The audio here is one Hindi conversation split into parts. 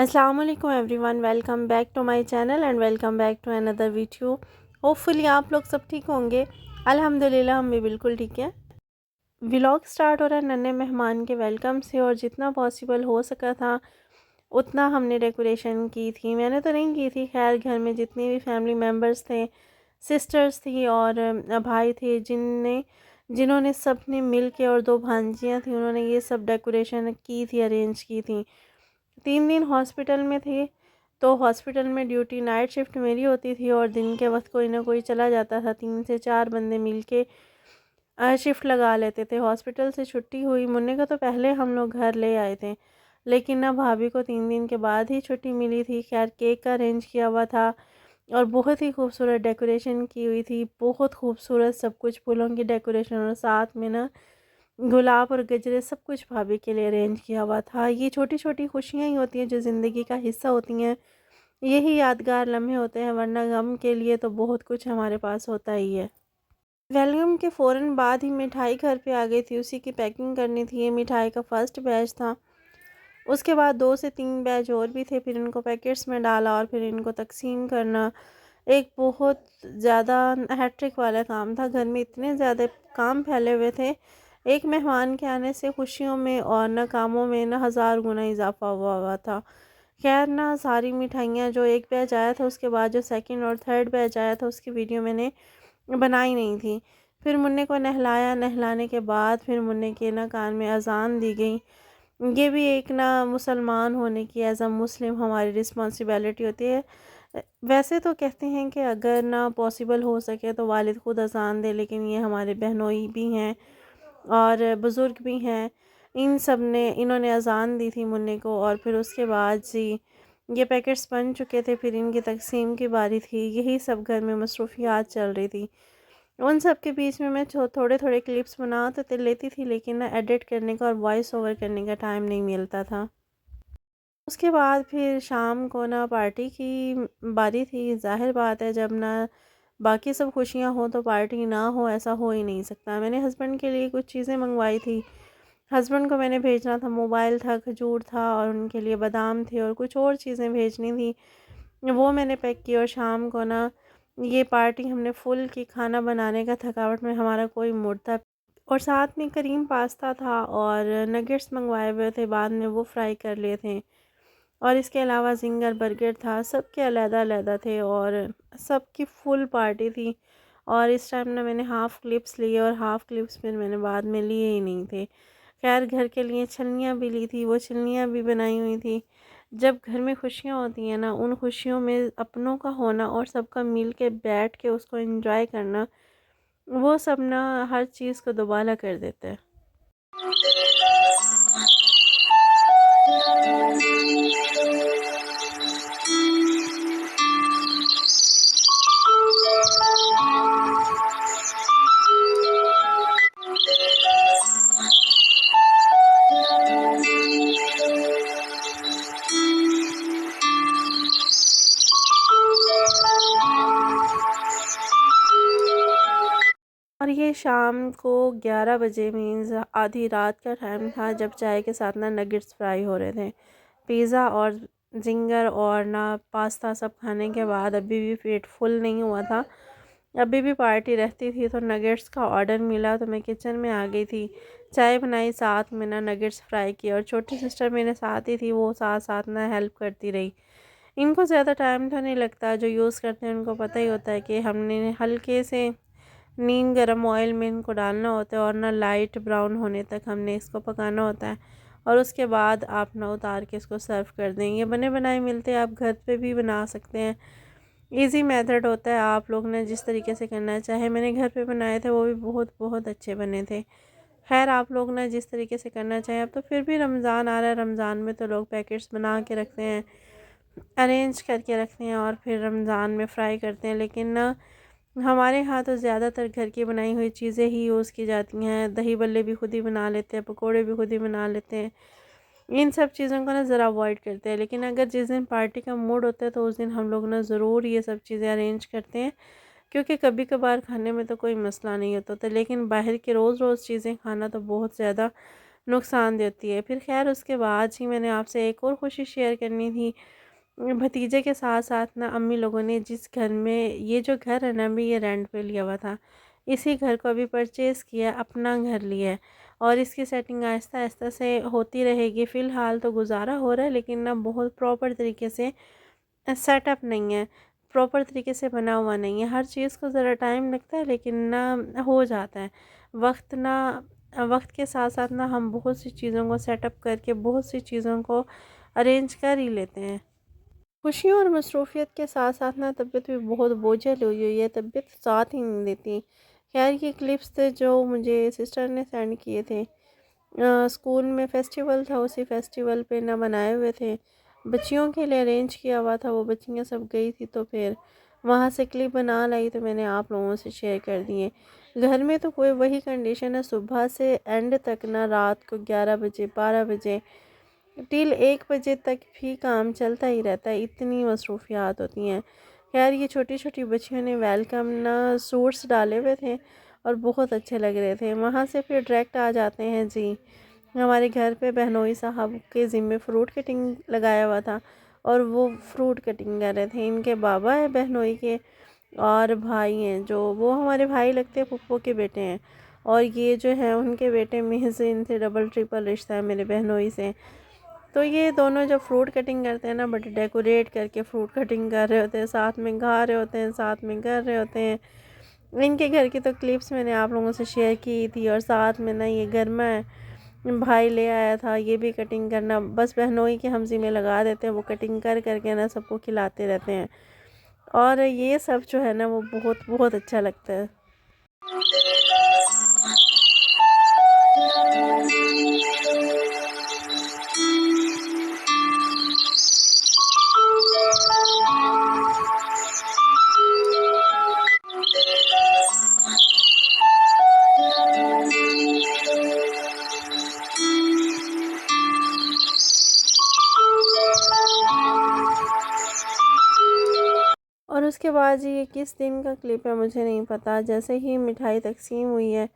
अस्सलाम वालेकुम everyone, welcome back to my channel and welcome back to another video. Hopefully आप लोग सब ठीक होंगे। अल्हम्दुलिल्लाह हम भी बिल्कुल ठीक है। व्लॉग स्टार्ट हो रहा है नन्हे मेहमान के वेलकम से, और जितना पॉसिबल हो सका था उतना हमने डेकोरेशन की थी। मैंने तो नहीं की थी, खैर घर में जितने भी फैमिली मेम्बर्स थे, सिस्टर्स थी और भाई थे, जिन्होंने सब ने मिल के, और दो भांजियाँ थी, उन्होंने ये सब डेकोरेशन की थी, अरेंज की थी। 3 दिन हॉस्पिटल में थे, तो हॉस्पिटल में ड्यूटी नाइट शिफ्ट मेरी होती थी और दिन के वक्त कोई ना कोई चला जाता था। 3 से 4 बंदे मिलके शिफ्ट लगा लेते थे। हॉस्पिटल से छुट्टी हुई, मुन्ने को तो पहले हम लोग घर ले आए थे, लेकिन ना भाभी को 3 दिन के बाद ही छुट्टी मिली थी। खैर केक का अरेंज किया हुआ था और बहुत ही खूबसूरत डेकोरेशन की हुई थी, बहुत खूबसूरत सब कुछ, फूलों की डेकोरेशन, और साथ में ना गुलाब और गजरे सब कुछ भाभी के लिए अरेंज किया हुआ था। ये छोटी छोटी खुशियाँ ही होती हैं जो ज़िंदगी का हिस्सा होती हैं, यही यादगार लम्हे होते हैं, वरना गम के लिए तो बहुत कुछ हमारे पास होता ही है। वेलकम के फ़ौरन बाद ही मिठाई घर पे आ गई थी, उसी की पैकिंग करनी थी। ये मिठाई का फर्स्ट बैच था। उसके बाद 2 से 3 बैच और भी थे, फिर इनको पैकेट्स में डाला और फिर इनको तकसीम करना एक बहुत ज़्यादा हैट्रिक वाला काम था। घर में इतने ज़्यादा काम फैले हुए थे, एक मेहमान के आने से खुशियों में और न कामों में न हज़ार गुना इजाफा हुआ हुआ था। खैर ना सारी मिठाइयाँ, जो एक बैच आया था उसके बाद जो सेकंड और थर्ड बैच आया था उसकी वीडियो मैंने बनाई नहीं थी। फिर मुन्ने को नहलाया, नहलाने के बाद फिर मुन्ने के ना कान में अजान दी गई। ये भी एक ना मुसलमान होने की, एज़ अ मुस्लिम हमारी रिस्पॉन्सिबिलिटी होती है। वैसे तो कहते हैं कि अगर ना पॉसिबल हो सके तो वालिद खुद अजान दे, लेकिन ये हमारे बहनोई भी हैं और बुज़ुर्ग भी हैं, इन सब ने इन्होंने अजान दी थी मुन्ने को। और फिर उसके बाद जी ये पैकेट्स बन चुके थे, फिर इनकी तकसीम की बारी थी। यही सब घर में मसरूफियात चल रही थी। उन सब के बीच में मैं थोड़े थोड़े क्लिप्स बना तो लेती थी, लेकिन ना एडिट करने का और वॉइस ओवर करने का टाइम नहीं मिलता था। उसके बाद फिर शाम को ना पार्टी की बारी थी। ज़ाहिर बात है, जब ना बाकी सब खुशियां हो तो पार्टी ना हो, ऐसा हो ही नहीं सकता। मैंने हस्बैंड के लिए कुछ चीज़ें मंगवाई थी। हस्बैंड को मैंने भेजना था, मोबाइल था, खजूर था, और उनके लिए बादाम थे और कुछ और चीज़ें भेजनी थी, वो मैंने पैक की। और शाम को ना ये पार्टी हमने फुल की, खाना बनाने का थकावट में हमारा कोई मूड था। और साथ में करीम पास्ता था और नगेट्स मंगवाए हुए थे, बाद में वो फ्राई कर लिए थे। और इसके अलावा जिंगर बर्गर था, सबके अलग-अलग थे और सबकी फुल पार्टी थी। और इस टाइम ना मैंने हाफ़ क्लिप्स लिए और हाफ़ क्लिप्स फिर मैंने बाद में लिए ही नहीं थे। खैर घर के लिए छलनियाँ भी ली थी, वो छलनियाँ भी बनाई हुई थी। जब घर में खुशियाँ होती हैं ना, उन खुशियों में अपनों का होना और सबका मिल के बैठ के उसको एंजॉय करना, वो सब ना हर चीज़ को दोबारा कर देते हैं। और ये शाम को 11 बजे, मीन्स आधी रात का टाइम था, जब चाय के साथ ना नगेट्स फ्राई हो रहे थे। पिज़्ज़ा और जिंगर और ना पास्ता सब खाने के बाद अभी भी पेट फुल नहीं हुआ था, अभी भी पार्टी रहती थी। तो नगेट्स का ऑर्डर मिला तो मैं किचन में आ गई थी, चाय बनाई, साथ में ना नगेट्स फ्राई किए। और छोटी सिस्टर मेरे साथ ही थी, वो साथ साथ ना हेल्प करती रही। इनको ज़्यादा टाइम तो नहीं लगता, जो यूज़ करते हैं उनको पता ही होता है कि हमने हल्के से नीम गर्म ऑयल में इनको डालना होता है और ना लाइट ब्राउन होने तक हमने इसको पकाना होता है। और उसके बाद आप ना उतार के इसको सर्व कर दें। ये बने बनाए मिलते हैं, आप घर पे भी बना सकते हैं। इजी मेथड होता है, आप लोग ने जिस तरीके से करना चाहे। मैंने घर पे बनाए थे, वो भी बहुत बहुत अच्छे बने थे। खैर आप लोग ना जिस तरीके से करना चाहें। अब तो फिर भी रमज़ान आ रहा है, रमज़ान में तो लोग पैकेट्स बना के रखते हैं, अरेंज करके रखते हैं और फिर रमज़ान में फ्राई करते हैं। लेकिन ना हमारे यहाँ तो ज़्यादातर घर की बनाई हुई चीज़ें ही यूज़ की जाती हैं। दही बल्ले भी खुद ही बना लेते हैं, पकोड़े भी खुद ही बना लेते हैं। इन सब चीज़ों को ना ज़रा अवॉइड करते हैं। लेकिन अगर जिस दिन पार्टी का मूड होता है तो उस दिन हम लोग ना ज़रूर ये सब चीज़ें अरेंज करते हैं, क्योंकि कभी कभार खाने में तो कोई मसला नहीं होता था, लेकिन बाहर की रोज़ रोज़ चीज़ें खाना तो बहुत ज़्यादा नुकसान देती है। फिर खैर उसके बाद ही मैंने आपसे एक और खुशी शेयर करनी थी। भतीजे के साथ साथ ना अम्मी लोगों ने जिस घर में, ये जो घर है ना अभी, ये रेंट पे लिया हुआ था, इसी घर को अभी परचेज़ किया, अपना घर लिया है। और इसकी सेटिंग आहिस्ता आहिस्ता से होती रहेगी। फ़िलहाल तो गुजारा हो रहा है, लेकिन ना बहुत प्रॉपर तरीके से सेटअप नहीं है, प्रॉपर तरीके से बना हुआ नहीं है। हर चीज़ को ज़रा टाइम लगता है, लेकिन ना हो जाता है। वक्त ना वक्त के साथ साथ ना हम बहुत सी चीज़ों को सेटअप करके बहुत सी चीज़ों को अरेंज कर ही लेते हैं। खुशियों और मसरूफ़ियत के साथ साथ ना तबीयत भी बहुत बोझिल हुई हुई है, तबीयत साथ ही नहीं देती। खैर ये क्लिप्स थे जो मुझे सिस्टर ने सेंड किए थे। स्कूल में फेस्टिवल था, उसी फेस्टिवल पे ना बनाए हुए थे, बच्चियों के लिए अरेंज किया हुआ था। वो बच्चियाँ सब गई थी, तो फिर वहाँ से क्लिप बना लाई, तो मैंने आप लोगों से शेयर कर दिए। घर में तो कोई वही कंडीशन है, सुबह से एंड तक ना, रात को 11 बजे 12 बजे टिल 1 बजे तक भी काम चलता ही रहता है, इतनी मसरूफियात होती हैं। खैर ये छोटी छोटी बच्चियों ने वेलकम ना सूट्स डाले हुए थे और बहुत अच्छे लग रहे थे। वहाँ से फिर डायरेक्ट आ जाते हैं जी, हमारे घर पे बहनोई साहब के ज़िम्मे फ़्रूट कटिंग लगाया हुआ था और वो फ्रूट कटिंग कर रहे थे। इनके बाबा है बहनोई के, और भाई हैं जो, वो हमारे भाई लगते हैं, पप्पो के बेटे हैं। और ये जो है उनके बेटे में से, इनसे डबल ट्रिपल रिश्ता है मेरे बहनोई से। तो ये दोनों जब फ्रूट कटिंग करते हैं ना, बट डेकोरेट करके फ्रूट कटिंग कर रहे होते हैं, साथ में गा रहे होते हैं, साथ में कर रहे होते हैं। इनके घर की तो क्लिप्स मैंने आप लोगों से शेयर की थी। और साथ में ना ये गरमा है, भाई ले आया था, ये भी कटिंग करना, बस बहनोई के हम ज़िम्मे लगा देते हैं, वो कटिंग कर करके ना सबको खिलाते रहते हैं। और ये सब जो है ना वो बहुत बहुत अच्छा लगता है। और उसके बाद जी ये किस दिन का क्लिप है मुझे नहीं पता। जैसे ही मिठाई तकसीम हुई है,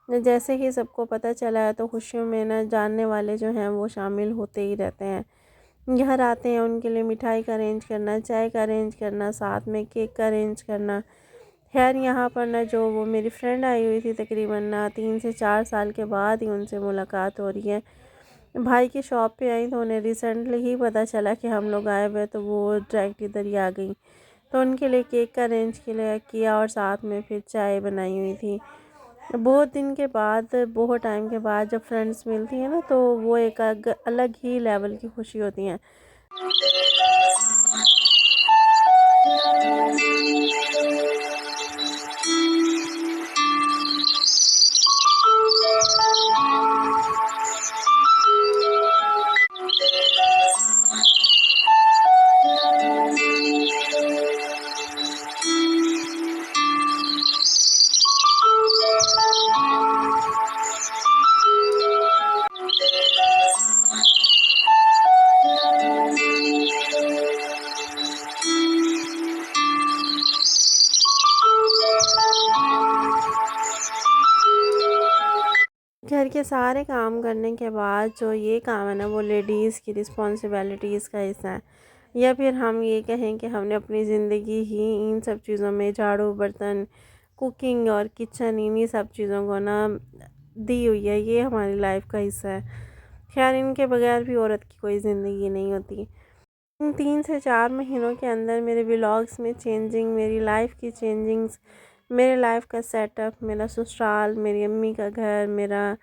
जैसे ही सबको पता चला है, तो खुशियों में ना जानने वाले जो हैं वो शामिल होते ही रहते हैं। घर आते हैं, उनके लिए मिठाई का अरेंज करना, चाय का अरेंज करना, साथ में केक का अरेंज करना। खैर यहाँ पर ना जो वो मेरी फ्रेंड आई हुई थी, तकरीबन ना 3 से 4 साल के बाद ही उनसे मुलाकात हो रही है। भाई की शॉप पे आई, तो उन्हें रिसेंटली ही पता चला कि हम लोग आए हुए, तो वो डायरेक्ट इधर ही आ गई। तो उनके लिए केक का अरेंज किया और साथ में फिर चाय बनाई हुई थी। बहुत दिन के बाद, बहुत टाइम के बाद जब फ्रेंड्स मिलती हैं ना, तो वो एक अलग ही लेवल की खुशी होती हैं। घर के सारे काम करने के बाद जो ये काम है ना, वो लेडीज़ की रिस्पॉन्सिबिलिटीज़ का हिस्सा है। या फिर हम ये कहें कि हमने अपनी ज़िंदगी ही इन सब चीज़ों में, झाड़ू बर्तन, कुकिंग और किचन, इन्हीं सब चीज़ों को ना दी हुई है। ये हमारी लाइफ का हिस्सा है। खैर इनके बगैर भी औरत की कोई ज़िंदगी नहीं होती। इन 3 से 4 महीनों के अंदर मेरे व्लॉग्स में चेंजिंग, मेरी लाइफ की चेंजिंग्स, मेरे लाइफ का सेटअप, मेरा ससुराल, मेरी अम्मी का घर, मेरा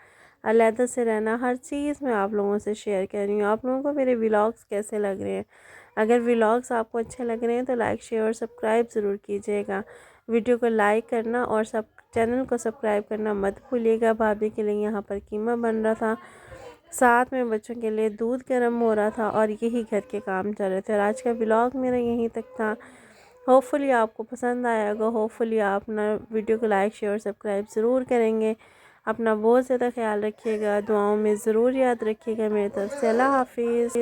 अलहदा से रहना, हर चीज़ मैं आप लोगों से शेयर कर रही हूँ। आप लोगों को मेरे व्लॉग्स कैसे लग रहे हैं? अगर व्लॉग्स आपको अच्छे लग रहे हैं तो लाइक, शेयर और सब्सक्राइब ज़रूर कीजिएगा। वीडियो को लाइक करना और सब चैनल को सब्सक्राइब करना मत भूलिएगा। भाभी के लिए यहाँ पर कीमा बन रहा था, साथ में बच्चों के लिए दूध गर्म हो रहा था, और यही घर के काम चल रहे थे। और आज का व्लॉग मेरा यहीं तक था। होपफुली आपको पसंद आएगा। होपफुली आप ना वीडियो को लाइक, शेयर और सब्सक्राइब ज़रूर करेंगे। अपना बहुत ज़्यादा ख्याल रखिएगा, दुआओं में ज़रूर याद रखिएगा। मेरी तरफ से अल्लाह हाफिज़।